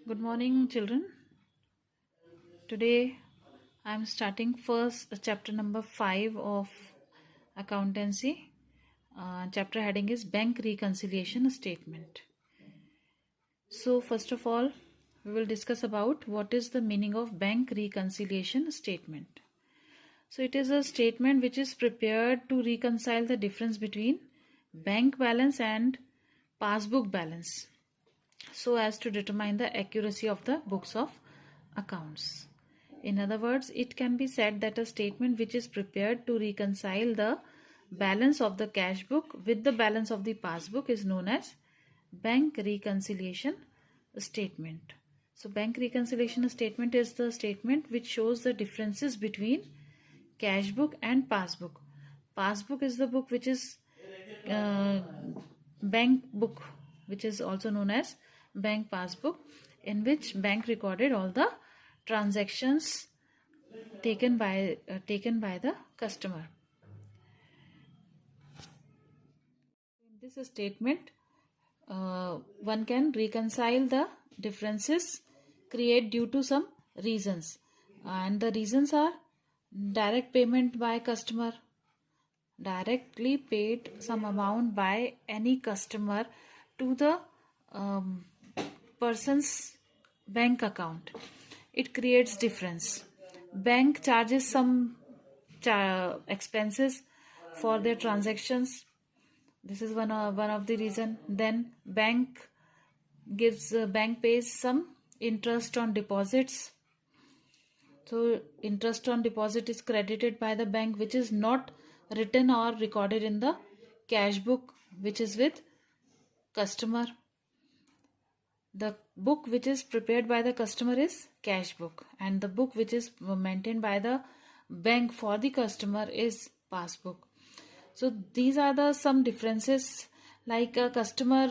Good morning, children. Today I am starting first chapter number 5 of accountancy. Chapter heading is Bank Reconciliation Statement. So, first of all, we will discuss about what is the meaning of Bank Reconciliation Statement. So, it is a statement which is prepared to reconcile the difference between bank balance and passbook balance, so as to determine the accuracy of the books of accounts. In other words, it can be said that a statement which is prepared to reconcile the balance of the cash book with the balance of the passbook is known as bank reconciliation statement. So, bank reconciliation statement is the statement which shows the differences between cash book and passbook. Passbook is the book which is bank book, which is also known as bank passbook, in which bank recorded all the transactions taken by the customer. In this statement, one can reconcile the differences created due to some reasons, and the reasons are direct payment by customer, directly paid some amount by any customer to the person's bank account. It creates difference. Bank charges some expenses for their transactions. This is one of the reason. Then bank pays some interest on deposits. So interest on deposit is credited by the bank, which is not written or recorded in the cash book which is with customer. The book which is prepared by the customer is cash book, and the book which is maintained by the bank for the customer is passbook. So these are the some differences, like a customer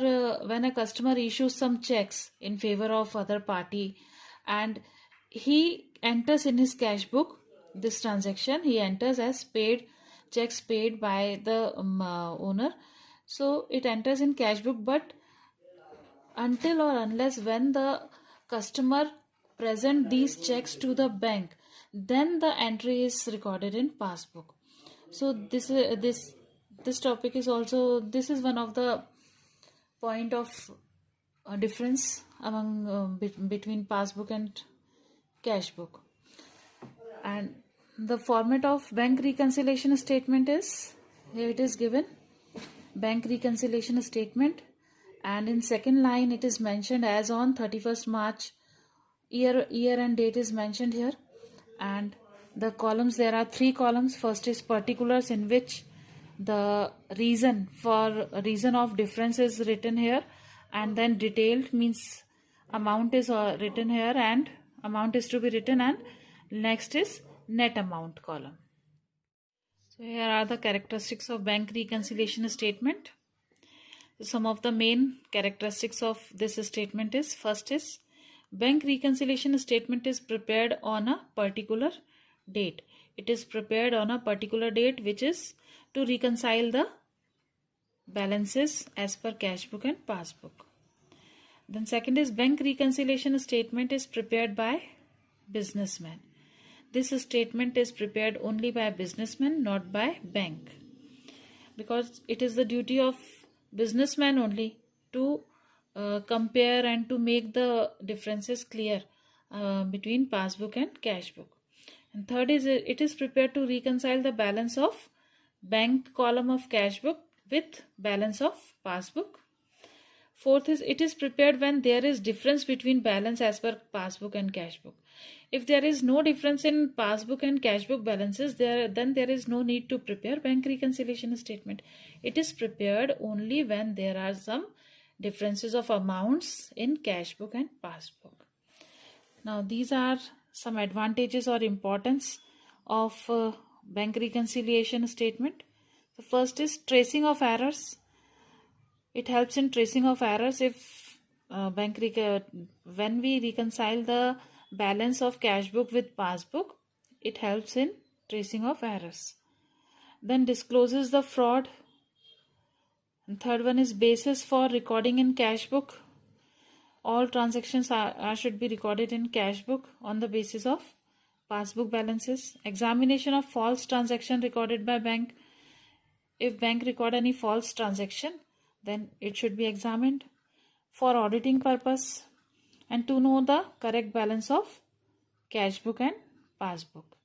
when a customer issues some checks in favor of other party and he enters in his cash book this transaction, he enters as paid, checks paid by the owner. So it enters in cash book, but until or unless when the customer present these checks to the bank, then the entry is recorded in passbook. So this topic is also, this is one of the point of difference among between passbook and cash book. And the format of bank reconciliation statement is, here it is given, bank reconciliation statement, and in second line it is mentioned as on 31st March, year and date is mentioned here, and the columns, there are 3 columns. First is particulars, in which the reason of difference is written here, and then detailed means amount is written here and amount is to be written, and next is net amount column. So here are the characteristics of bank reconciliation statement. Some of the main characteristics of this statement is, first is bank reconciliation statement is prepared on a particular date. It is prepared on a particular date, which is to reconcile the balances as per cash book and passbook. Then second is bank reconciliation statement is prepared by businessman. This statement is prepared only by businessman, not by bank, because it is the duty of businessman only to compare and to make the differences clear between passbook and cash book. And third is, it is prepared to reconcile the balance of bank column of cash book with balance of passbook. Fourth is, it is prepared when there is difference between balance as per passbook and cash book. If there is no difference in passbook and cash book balances, then there is no need to prepare bank reconciliation statement. It is prepared only when there are some differences of amounts in cash book and passbook. Now these are some advantages or importance of bank reconciliation statement. The first is tracing of errors. It helps in tracing of errors. If when we reconcile the balance of cash book with passbook, it helps in tracing of errors. Then discloses the fraud. And third one is basis for recording in cash book all transactions should be recorded in cash book on the basis of passbook balances. Examination of false transaction recorded by bank. If bank record any false transaction, then it should be examined for auditing purpose and to know the correct balance of cash book and passbook.